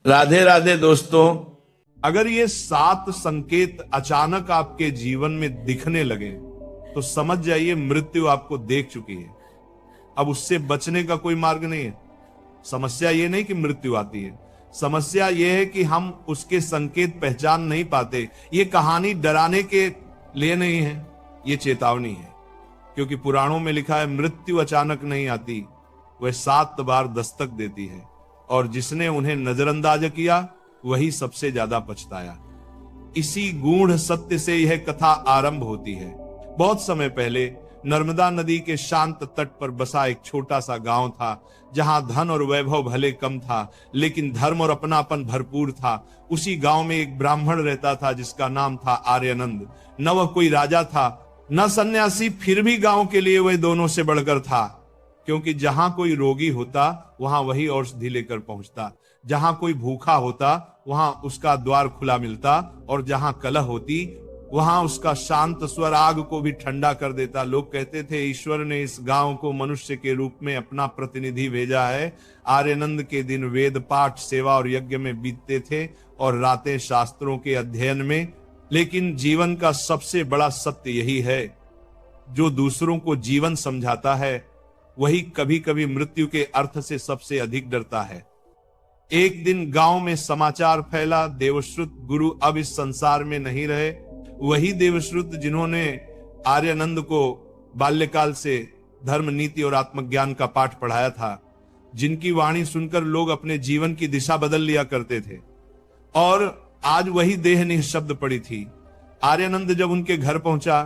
राधे राधे दोस्तों। अगर ये 7 संकेत अचानक आपके जीवन में दिखने लगे तो समझ जाइए मृत्यु आपको देख चुकी है। अब उससे बचने का कोई मार्ग नहीं है। समस्या ये नहीं कि मृत्यु आती है, समस्या ये है कि हम उसके संकेत पहचान नहीं पाते। ये कहानी डराने के लिए नहीं है, ये चेतावनी है। क्योंकि पुराणों में लिखा है मृत्यु अचानक नहीं आती, वह 7 बार दस्तक देती है, और जिसने उन्हें नजरअंदाज किया वही सबसे ज्यादा पछताया। इसी गूढ़ सत्य से यह कथा आरंभ होती है। बहुत समय पहले नर्मदा नदी के शांत तट पर बसा एक छोटा सा गांव था, जहां धन और वैभव भले कम था, लेकिन धर्म और अपनापन भरपूर था। उसी गांव में एक ब्राह्मण रहता था जिसका नाम था आर्यनंद। न वह कोई राजा था, न सन्यासी, फिर भी गांव के लिए वह दोनों से बढ़कर था। क्योंकि जहां कोई रोगी होता वहां वही औषधि लेकर पहुंचता, जहां कोई भूखा होता वहां उसका द्वार खुला मिलता, और जहां कलह होती वहां उसका शांत स्वर आग को भी ठंडा कर देता। लोग कहते थे ईश्वर ने इस गांव को मनुष्य के रूप में अपना प्रतिनिधि भेजा है। आर्यनंद के दिन वेद पाठ, सेवा और यज्ञ में बीतते थे और रातें शास्त्रों के अध्ययन में। लेकिन जीवन का सबसे बड़ा सत्य यही है, जो दूसरों को जीवन समझाता है वही कभी कभी मृत्यु के अर्थ से सबसे अधिक डरता है। एक दिन गांव में समाचार फैला, देवश्रुत गुरु अब इस संसार में नहीं रहे। वही देवश्रुत जिन्होंने आर्यनंद को बाल्यकाल से धर्म, नीति और आत्मज्ञान का पाठ पढ़ाया था, जिनकी वाणी सुनकर लोग अपने जीवन की दिशा बदल लिया करते थे, और आज वही देह निःशब्द पड़ी थी। आर्यनंद जब उनके घर पहुंचा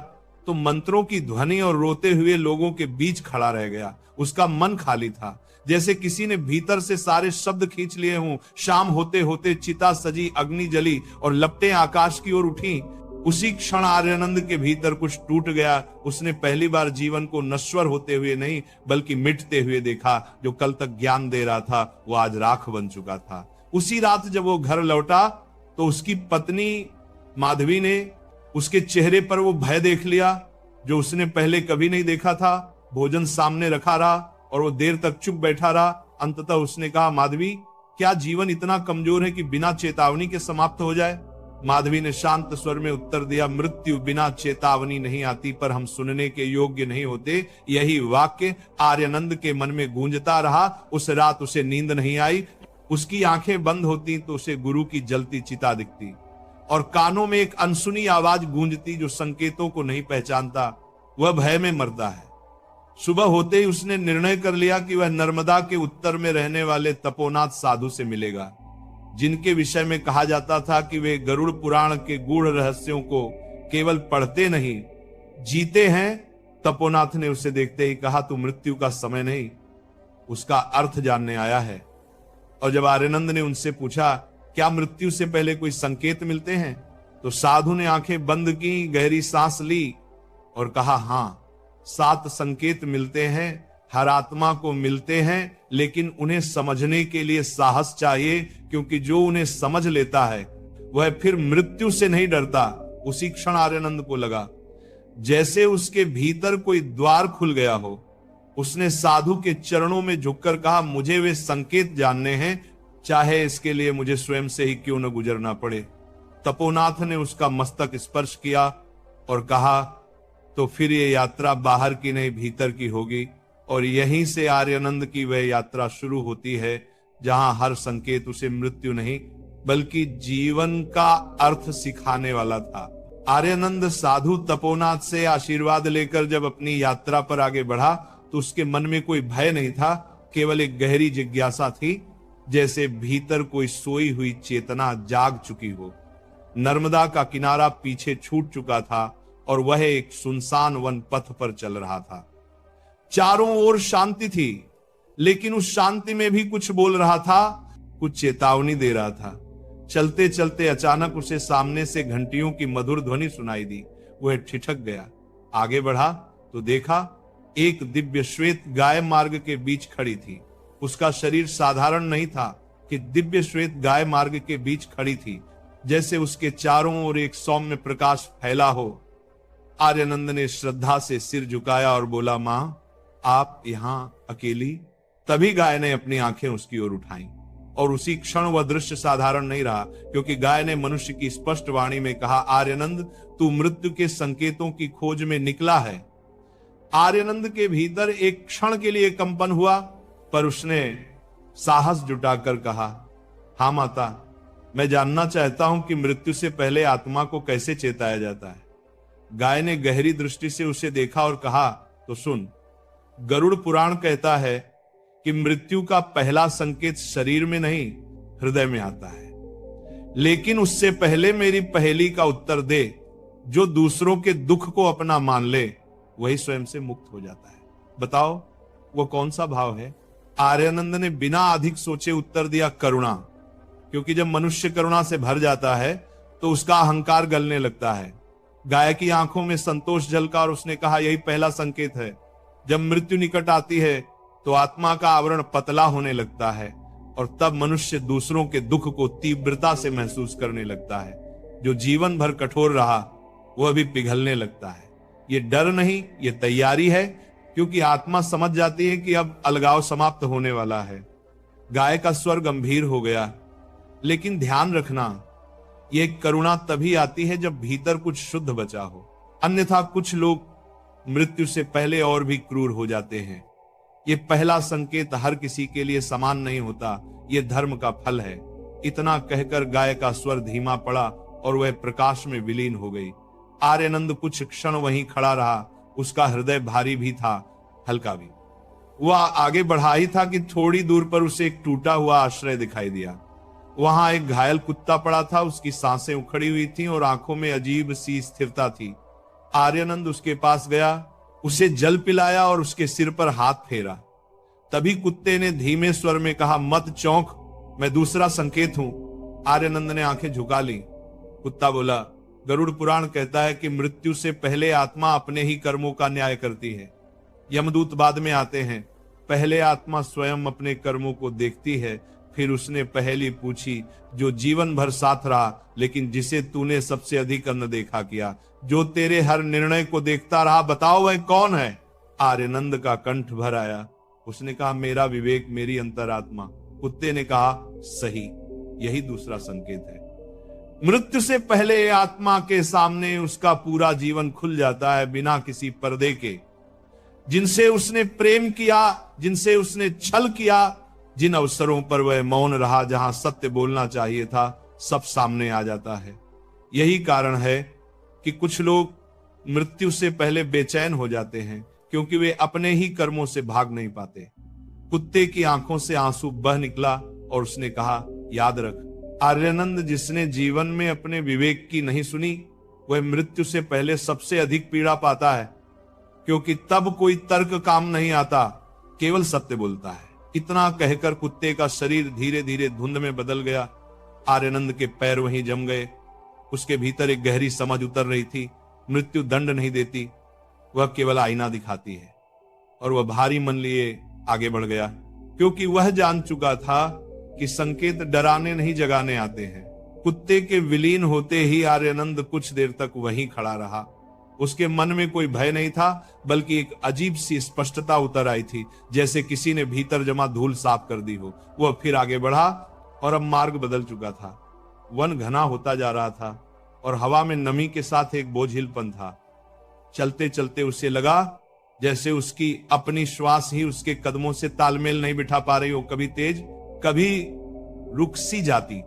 तो मंत्रों की ध्वनि और रोते हुए लोगों के बीच खड़ा रह गया। उसका मन खाली था, जैसे किसी ने भीतर से सारे शब्द खींच लिए हों। शाम होते होते चिता सजी, अग्नि जली और लपटें आकाश की ओर उठी। उसी क्षण आर्यनंद के भीतर कुछ टूट गया। उसने पहली बार जीवन को नश्वर होते हुए नहीं बल्कि मिटते हुए देखा। जो कल तक ज्ञान दे रहा था वो आज राख बन चुका था। उसी रात जब वो घर लौटा तो उसकी पत्नी माधवी ने उसके चेहरे पर वो भय देख लिया जो उसने पहले कभी नहीं देखा था। भोजन सामने रखा रहा और वो देर तक चुप बैठा रहा। अंततः उसने कहा, माधवी, क्या जीवन इतना कमजोर है कि बिना चेतावनी के समाप्त हो जाए? माधवी ने शांत स्वर में उत्तर दिया, मृत्यु बिना चेतावनी नहीं आती, पर हम सुनने के योग्य नहीं होते। यही वाक्य आर्यनंद के मन में गूंजता रहा। उस रात उसे नींद नहीं आई। उसकी आंखें बंद होती तो उसे गुरु की जलती चिता दिखती, और कानों में एक अनसुनी आवाज गूंजती। जो संकेतों को नहीं पहचानता वह भय में मरता है। सुबह होते ही उसने निर्णय कर लिया कि वह नर्मदा के उत्तर में रहने वाले तपोनाथ साधु से मिलेगा, जिनके विषय में कहा जाता था कि वे गरुड़ पुराण के गूढ़ रहस्यों को केवल पढ़ते नहीं, जीते हैं। तपोनाथ ने उसे देखते ही कहा, तू मृत्यु का समय नहीं, उसका अर्थ जानने आया है। और जब आर्यनंद ने उनसे पूछा, क्या मृत्यु से पहले कोई संकेत मिलते हैं, तो साधु ने आंखें बंद की, गहरी सांस ली और कहा, हां, 7 संकेत मिलते हैं, हर आत्मा को मिलते हैं, लेकिन उन्हें समझने के लिए साहस चाहिए। क्योंकि जो उन्हें समझ लेता है वह फिर मृत्यु से नहीं डरता। उसी क्षण आर्यनंद को लगा जैसे उसके भीतर कोई द्वार खुल गया हो। उसने साधु के चरणों में झुककर कहा, मुझे वे संकेत जानने हैं, चाहे इसके लिए मुझे स्वयं से ही क्यों न गुजरना पड़े। तपोनाथ ने उसका मस्तक स्पर्श किया और कहा, तो फिर ये यात्रा बाहर की नहीं भीतर की होगी। और यहीं से आर्यनंद की वह यात्रा शुरू होती है, जहां हर संकेत उसे मृत्यु नहीं बल्कि जीवन का अर्थ सिखाने वाला था। आर्यनंद साधु तपोनाथ से आशीर्वाद लेकर जब अपनी यात्रा पर आगे बढ़ा तो उसके मन में कोई भय नहीं था, केवल एक गहरी जिज्ञासा थी, जैसे भीतर कोई सोई हुई चेतना जाग चुकी हो। नर्मदा का किनारा पीछे छूट चुका था और वह एक सुनसान वन पथ पर चल रहा था। चारों ओर शांति थी, लेकिन उस शांति में भी कुछ बोल रहा था, कुछ चेतावनी दे रहा था। चलते चलते अचानक उसे सामने से घंटियों की मधुर ध्वनि सुनाई दी। वह ठिठक गया। आगे बढ़ा तो देखा एक दिव्य श्वेत गाय मार्ग के बीच खड़ी थी। उसका शरीर साधारण नहीं था कि दिव्य श्वेत गाय मार्ग के बीच खड़ी थी, जैसे उसके चारों ओर एक सौम्य प्रकाश फैला हो। आर्यनंद ने श्रद्धा से सिर झुकाया और बोला, मां, आप यहां अकेली? तभी गाय ने अपनी आंखें उसकी ओर उठाई और उसी क्षण वह दृश्य साधारण नहीं रहा, क्योंकि गाय ने मनुष्य की स्पष्ट वाणी में कहा, आर्यनंद तू मृत्यु के संकेतों की खोज में निकला है। आर्यनंद के भीतर एक क्षण के लिए कंपन हुआ, पर उसने साहस जुटाकर कहा, हाँ माता, मैं जानना चाहता हूं कि मृत्यु से पहले आत्मा को कैसे चेताया जाता है। गाय ने गहरी दृष्टि से उसे देखा और कहा, तो सुन, गरुड़ पुराण कहता है कि मृत्यु का पहला संकेत शरीर में नहीं, हृदय में आता है। लेकिन उससे पहले मेरी पहेली का उत्तर दे। जो दूसरों के दुख को अपना मान ले, वही स्वयं से मुक्त हो जाता है। बताओ वो कौन सा भाव है? आर्यानंद ने बिना अधिक सोचे उत्तर दिया, करुणा। क्योंकि जब मनुष्य करुणा से भर जाता है तो उसका अहंकार गलने लगता है। गाय की आंखों में संतोष झलका और उसने कहा, यही पहला संकेत है। जब मृत्यु निकट आती है तो आत्मा का आवरण पतला होने लगता है और तब मनुष्य दूसरों के दुख को तीव्रता से महसूस करने लगता है। जो जीवन भर कठोर रहा वह भी पिघलने लगता है। ये डर नहीं, ये तैयारी है, क्योंकि आत्मा समझ जाती है कि अब अलगाव समाप्त होने वाला है। गाय का स्वर गंभीर हो गया, लेकिन ध्यान रखना, यह करुणा तभी आती है जब भीतर कुछ शुद्ध बचा हो, अन्यथा कुछ लोग मृत्यु से पहले और भी क्रूर हो जाते हैं। ये पहला संकेत हर किसी के लिए समान नहीं होता, ये धर्म का फल है। इतना कहकर गाय का स्वर धीमा पड़ा और वह प्रकाश में विलीन हो गई। आर्यानंद कुछ क्षण वहीं खड़ा रहा। उसका हृदय भारी भी था, हल्का भी। वह आगे बढ़ा ही था कि थोड़ी दूर पर उसे एक टूटा हुआ आश्रय दिखाई दिया। वहां एक घायल कुत्ता पड़ा था, उसकी सांसें उखड़ी हुई थीं और आंखों में अजीब सी स्थिरता थी। आर्यानंद उसके पास गया, उसे जल पिलाया और उसके सिर पर हाथ फेरा। तभी कुत्ते ने धीमे स्वर में कहा, मत चौंक, मैं दूसरा संकेत हूं। आर्यानंद ने आंखें झुका ली। कुत्ता बोला, गरुड़ पुराण कहता है कि मृत्यु से पहले आत्मा अपने ही कर्मों का न्याय करती है। यमदूत बाद में आते हैं। पहले आत्मा स्वयं अपने कर्मों को देखती है। फिर उसने पहेली पूछी, जो जीवन भर साथ रहा, लेकिन जिसे तूने सबसे अधिक अनदेखा किया, जो तेरे हर निर्णय को देखता रहा, बताओ वह कौन है? आर्यानंद का कंठ भर आया। उसने कहा, मेरा विवेक, मेरी अंतरात्मा। कुत्ते ने कहा, सही, यही दूसरा संकेत है। मृत्यु से पहले आत्मा के सामने उसका पूरा जीवन खुल जाता है, बिना किसी पर्दे के। जिनसे उसने प्रेम किया, जिनसे उसने छल किया, जिन अवसरों पर वह मौन रहा, जहां सत्य बोलना चाहिए था, सब सामने आ जाता है। यही कारण है कि कुछ लोग मृत्यु से पहले बेचैन हो जाते हैं, क्योंकि वे अपने ही कर्मों से भाग नहीं पाते। कुत्ते की आंखों से आंसू बह निकला और उसने कहा, याद रख आर्यानंद, जिसने जीवन में अपने विवेक की नहीं सुनी, वह मृत्यु से पहले सबसे अधिक पीड़ा पाता है, क्योंकि तब कोई तर्क काम नहीं आता, केवल सत्य बोलता है। इतना कहकर कुत्ते का शरीर धीरे धीरे धुंध में बदल गया। आर्यानंद के पैर वहीं जम गए। उसके भीतर एक गहरी समझ उतर रही थी। मृत्यु दंड नहीं देती, वह केवल आईना दिखाती है। और वह भारी मन लिए आगे बढ़ गया, क्योंकि वह जान चुका था कि संकेत डराने नहीं जगाने आते हैं। कुत्ते के विलीन होते ही आर्यानंद कुछ देर तक वहीं खड़ा रहा। उसके मन में कोई भय नहीं था, बल्कि एक अजीब सी स्पष्टता उतर आई थी, जैसे किसी ने भीतर जमा धूल साफ कर दी हो। वह फिर आगे बढ़ा और अब मार्ग बदल चुका था। वन घना होता जा रहा था और हवा में नमी के साथ एक बोझिलपन था। चलते चलते उसे लगा जैसे उसकी अपनी श्वास ही उसके कदमों से तालमेल नहीं बिठा पा रही हो, कभी तेज, कभी रुक सी जाती।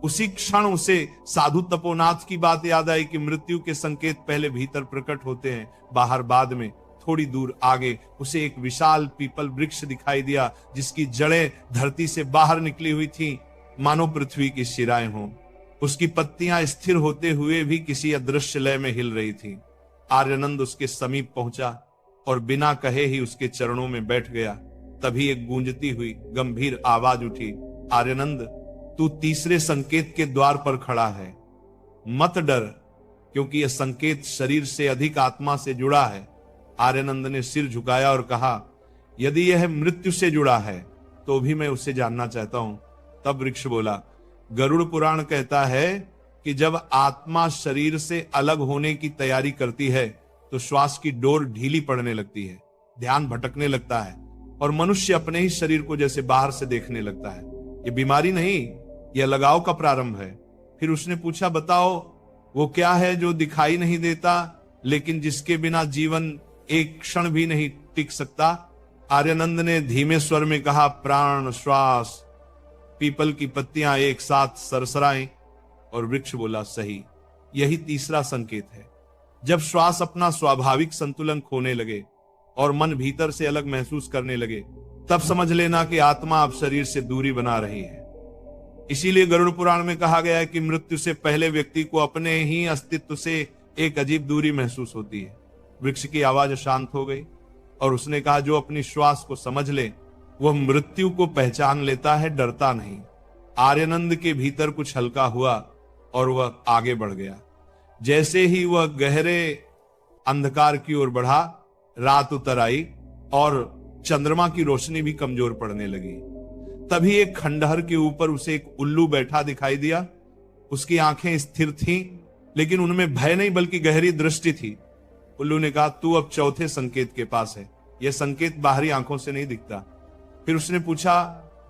उसी क्षण उसे साधु तपोनाथ की बात याद आई कि मृत्यु के संकेत पहले भीतर प्रकट होते हैं, बाहर बाद में। थोड़ी दूर आगे उसे एक विशाल पीपल वृक्ष दिखाई दिया, जिसकी जड़ें धरती से बाहर निकली हुई थीं, मानो पृथ्वी की शिराएं हों। उसकी पत्तियां स्थिर होते हुए भी किसी अदृश्य लय में हिल रही थीं। आर्यानंद उसके समीप पहुंचा और बिना कहे ही उसके चरणों में बैठ गया। तभी एक गूंजती हुई गंभीर आवाज उठी, आर्यानंद, तू तीसरे संकेत के द्वार पर खड़ा है। मत डर, क्योंकि यह संकेत शरीर से अधिक आत्मा से जुड़ा है। आर्यानंद ने सिर झुकाया और कहा, यदि यह मृत्यु से जुड़ा है तो भी मैं उसे जानना चाहता हूं। तब वृक्ष बोला, गरुड़ पुराण कहता है कि जब आत्मा शरीर से अलग होने की तैयारी करती है तो श्वास की डोर ढीली पड़ने लगती है, ध्यान भटकने लगता है और मनुष्य अपने ही शरीर को जैसे बाहर से देखने लगता है। ये बीमारी नहीं, यह लगाव का प्रारंभ है। फिर उसने पूछा, बताओ वो क्या है जो दिखाई नहीं देता लेकिन जिसके बिना जीवन एक क्षण भी नहीं टिक सकता? आर्यानंद ने धीमे स्वर में कहा, प्राण, श्वास। पीपल की पत्तियां एक साथ सरसराएं और वृक्ष बोला, सही, यही तीसरा संकेत है। जब श्वास अपना स्वाभाविक संतुलन खोने लगे और मन भीतर से अलग महसूस करने लगे, तब समझ लेना कि आत्मा अब शरीर से दूरी बना रही है। इसीलिए गरुड़ पुराण में कहा गया है कि मृत्यु से पहले व्यक्ति को अपने ही अस्तित्व से एक अजीब दूरी महसूस होती है। वृक्ष की आवाज शांत हो गई और उसने कहा, जो अपनी श्वास को समझ ले वह मृत्यु को पहचान लेता है, डरता नहीं। आर्यानंद के भीतर कुछ हल्का हुआ और वह आगे बढ़ गया। जैसे ही वह गहरे अंधकार की ओर बढ़ा, रात उतर आई और चंद्रमा की रोशनी भी कमजोर पड़ने लगी। तभी एक खंडहर के ऊपर उसे एक उल्लू बैठा दिखाई दिया। उसकी आंखें स्थिर थीं, लेकिन उनमें भय नहीं बल्कि गहरी दृष्टि थी। उल्लू ने कहा, तू अब चौथे संकेत के पास है। यह संकेत बाहरी आंखों से नहीं दिखता। फिर उसने पूछा,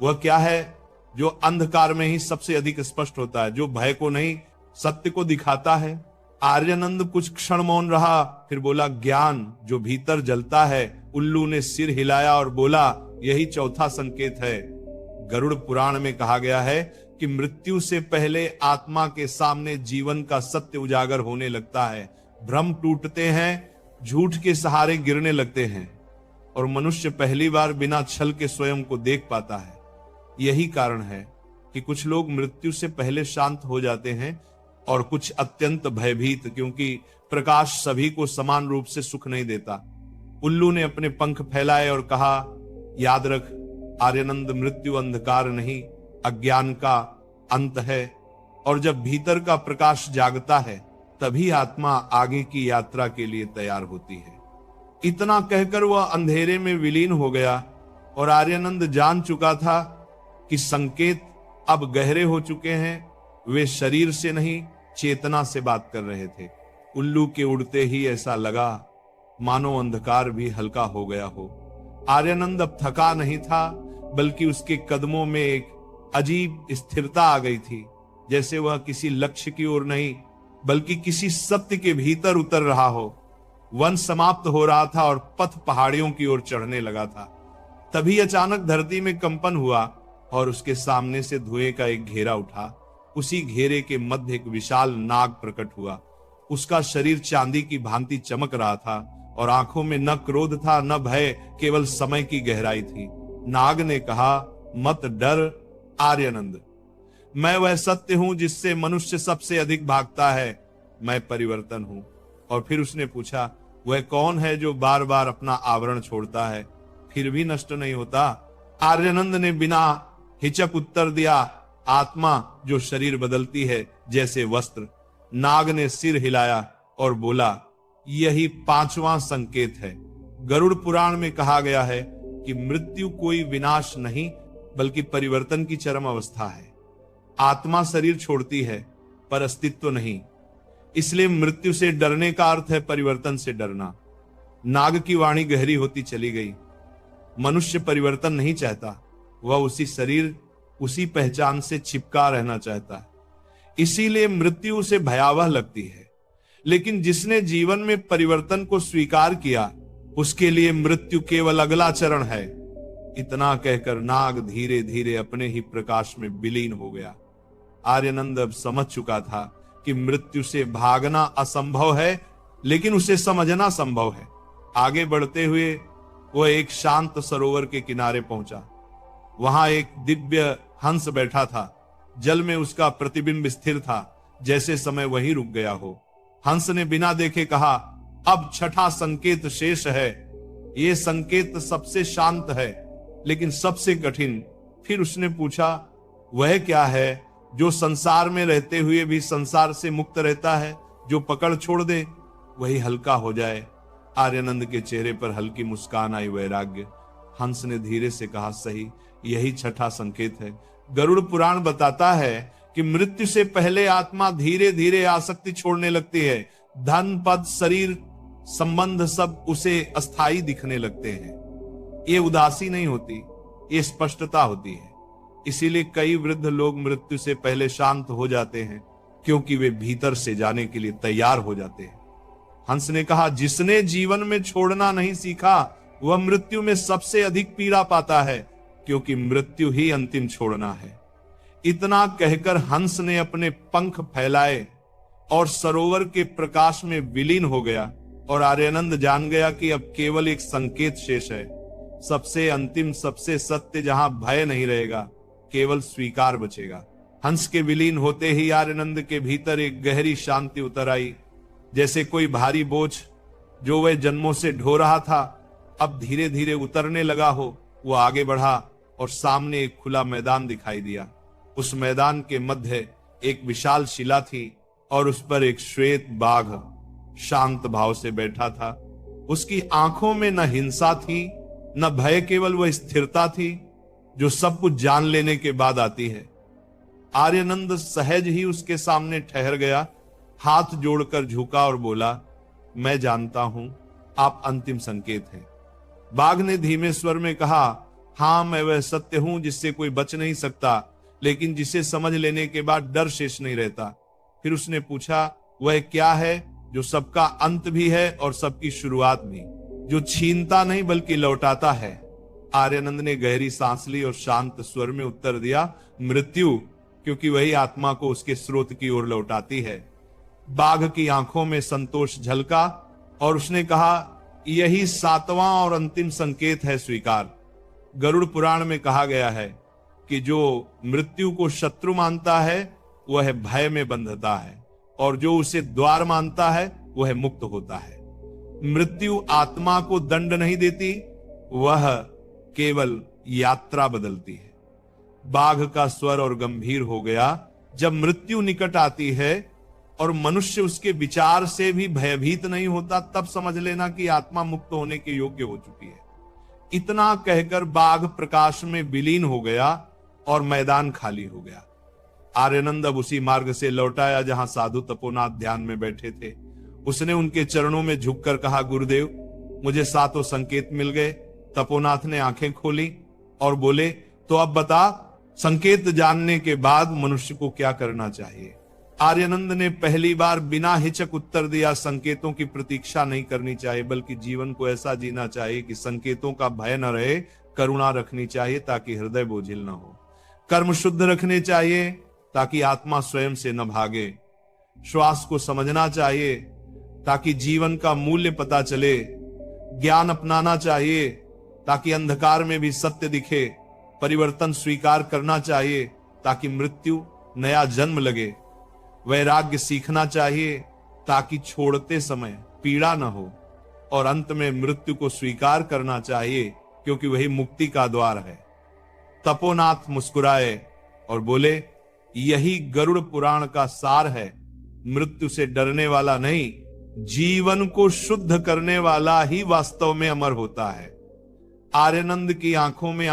वह क्या है जो अंधकार में ही सबसे अधिक स्पष्ट होता है, जो भय को नहीं सत्य को दिखाता है? आर्यानंद कुछ क्षण मौन रहा, फिर बोला, ज्ञान जो भीतर जलता है। उल्लू ने सिर हिलाया और बोला, यही चौथा संकेत है। गरुड़ पुराण में कहा गया है कि मृत्यु से पहले आत्मा के सामने जीवन का सत्य उजागर होने लगता है। भ्रम टूटते हैं, झूठ के सहारे गिरने लगते हैं और मनुष्य पहली बार बिना छल के स्वयं को देख पाता है। यही कारण है कि कुछ लोग मृत्यु से पहले शांत हो जाते हैं और कुछ अत्यंत भयभीत, क्योंकि प्रकाश सभी को समान रूप से सुख नहीं देता। उल्लू ने अपने पंख फैलाए और कहा, याद रख आर्यानंद, मृत्यु अंधकार नहीं, अज्ञान का अंत है, और जब भीतर का प्रकाश जागता है तभी आत्मा आगे की यात्रा के लिए तैयार होती है। इतना कहकर वह अंधेरे में विलीन हो गया और आर्यानंद जान चुका था कि संकेत अब गहरे हो चुके हैं। वे शरीर से नहीं, चेतना से बात कर रहे थे। उल्लू के उड़ते ही ऐसा लगा मानो अंधकार भी हल्का हो गया हो। आर्यानंद अब थका नहीं था, बल्कि उसके कदमों में एक अजीब स्थिरता आ गई थी, जैसे वह किसी लक्ष्य की ओर नहीं बल्कि किसी सत्य के भीतर उतर रहा हो। वन समाप्त हो रहा था और पथ पहाड़ियों की ओर चढ़ने लगा था। तभी अचानक धरती में कंपन हुआ और उसके सामने से धुएं का एक घेरा उठा। उसी घेरे के मध्य एक विशाल नाग प्रकट हुआ। उसका शरीर चांदी की भांति चमक रहा था और आंखों में न क्रोध था न भय, केवल समय की गहराई थी। नाग ने कहा, मत डर आर्यानंद, मैं वह सत्य हूं जिससे मनुष्य सबसे अधिक भागता है। मैं परिवर्तन हूं। और फिर उसने पूछा, वह कौन है जो बार बार अपना आवरण छोड़ता है फिर भी नष्ट नहीं होता? आर्यानंद ने बिना हिचक उत्तर दिया, आत्मा जो शरीर बदलती है जैसे वस्त्र। नाग ने सिर हिलाया और बोला, यही पांचवा संकेत है। गरुड़ पुराण में कहा गया है कि मृत्यु कोई विनाश नहीं बल्कि परिवर्तन की चरम अवस्था है। आत्मा शरीर छोड़ती है पर अस्तित्व नहीं, इसलिए मृत्यु से डरने का अर्थ है परिवर्तन से डरना। नाग की वाणी गहरी होती चली गई। मनुष्य परिवर्तन नहीं चाहता, वह उसी शरीर, उसी पहचान से चिपका रहना चाहता है। इसीलिए मृत्यु उसे भयावह लगती है। लेकिन जिसने जीवन में परिवर्तन को स्वीकार किया, उसके लिए मृत्यु केवल अगला चरण है। इतना कहकर नाग धीरे धीरे अपने ही प्रकाश में विलीन हो गया। आर्यानंद अब समझ चुका था कि मृत्यु से भागना असंभव है, लेकिन उसे समझना संभव है। आगे बढ़ते हुए वह एक शांत सरोवर के किनारे पहुंचा। वहां एक दिव्य हंस बैठा था। जल में उसका प्रतिबिंब स्थिर था, जैसे समय वहीं रुक गया हो। हंस ने बिना देखे कहा, अब छठा संकेत शेष है। ये संकेत सबसे शांत है लेकिन सबसे कठिन। फिर उसने पूछा, वह क्या है जो संसार में रहते हुए भी संसार से मुक्त रहता है? जो पकड़ छोड़ दे वही हल्का हो जाए। आर्यानंद के चेहरे पर हल्की मुस्कान आई, वैराग्य। हंस ने धीरे से कहा, सही, यही छठा संकेत है। गरुड़ पुराण बताता है कि मृत्यु से पहले आत्मा धीरे धीरे आसक्ति छोड़ने लगती है। धन, पद, शरीर, संबंध सब उसे अस्थाई दिखने लगते हैं। ये उदासी नहीं होती, ये स्पष्टता होती है। इसीलिए कई वृद्ध लोग मृत्यु से पहले शांत हो जाते हैं, क्योंकि वे भीतर से जाने के लिए तैयार हो जाते हैं। हंस ने कहा, जिसने जीवन में छोड़ना नहीं सीखा वह मृत्यु में सबसे अधिक पीड़ा पाता है, क्योंकि मृत्यु ही अंतिम छोड़ना है। इतना कहकर हंस ने अपने पंख फैलाए और सरोवर के प्रकाश में विलीन हो गया, और आर्यानंद जान गया कि अब केवल एक संकेत शेष है, सबसे अंतिम, सबसे सत्य, जहां भय नहीं रहेगा, केवल स्वीकार बचेगा। हंस के विलीन होते ही आर्यानंद के भीतर एक गहरी शांति उतर आई, जैसे कोई भारी बोझ जो वह जन्मों से ढो रहा था अब धीरे धीरे उतरने लगा हो। वो आगे बढ़ा और सामने एक खुला मैदान दिखाई दिया। उस मैदान के मध्य एक विशाल शिला थी और उस पर एक श्वेत बाघ शांत भाव से बैठा था। उसकी आंखों में न हिंसा थी न भय, केवल वह स्थिरता थी जो सब कुछ जान लेने के बाद आती है। आर्यानंद सहज ही उसके सामने ठहर गया, हाथ जोड़कर झुका और बोला, मैं जानता हूं आप अंतिम संकेत हैं। बाघ ने धीमे स्वर में कहा, हां, मैं वह सत्य हूं जिससे कोई बच नहीं सकता, लेकिन जिसे समझ लेने के बाद डर शेष नहीं रहता। फिर उसने पूछा, वह क्या है जो सबका अंत भी है और सबकी शुरुआत भी, जो छीनता नहीं बल्कि लौटाता है? आर्यानंद ने गहरी सांस ली और शांत स्वर में उत्तर दिया, मृत्यु, क्योंकि वही आत्मा को उसके स्रोत की ओर लौटाती है। बाघ की आंखों में संतोष झलका और उसने कहा, यही 7वां और अंतिम संकेत है, स्वीकार। गरुड़ पुराण में कहा गया है कि जो मृत्यु को शत्रु मानता है वह भय में बंधता है, और जो उसे द्वार मानता है वह मुक्त होता है। मृत्यु आत्मा को दंड नहीं देती, वह केवल यात्रा बदलती है। बाघ का स्वर और गंभीर हो गया। जब मृत्यु निकट आती है और मनुष्य उसके विचार से भी भयभीत नहीं होता, तब समझ लेना कि आत्मा मुक्त होने के योग्य हो चुकी है। इतना कहकर बाघ प्रकाश में विलीन हो गया और मैदान खाली हो गया। आर्यानंद अब उसी मार्ग से लौट आया जहां साधु तपोनाथ ध्यान में बैठे थे। उसने उनके चरणों में झुककर कहा, गुरुदेव, मुझे 7 संकेत मिल गए। तपोनाथ ने आंखें खोली और बोले, तो अब बता, संकेत जानने के बाद मनुष्य को क्या करना चाहिए? आर्यानंद ने पहली बार बिना हिचक उत्तर दिया, संकेतों की प्रतीक्षा नहीं करनी चाहिए, बल्कि जीवन को ऐसा जीना चाहिए कि संकेतों का भय न रहे। करुणा रखनी चाहिए ताकि हृदय बोझिल न हो। कर्म शुद्ध रखने चाहिए ताकि आत्मा स्वयं से न भागे। श्वास को समझना चाहिए ताकि जीवन का मूल्य पता चले। ज्ञान अपनाना चाहिए ताकि अंधकार में भी सत्य दिखे। परिवर्तन स्वीकार करना चाहिए ताकि मृत्यु नया जन्म लगे। वैराग्य सीखना चाहिए ताकि छोड़ते समय पीड़ा न हो, और अंत में मृत्यु को स्वीकार करना चाहिए क्योंकि वही मुक्ति का द्वार है। तपोनाथ मुस्कुराए और बोले, यही गरुड़ पुराण का सार है। मृत्यु से डरने वाला नहीं, जीवन को शुद्ध करने वाला ही वास्तव में अमर होता है। आर्यानंद की आंखों में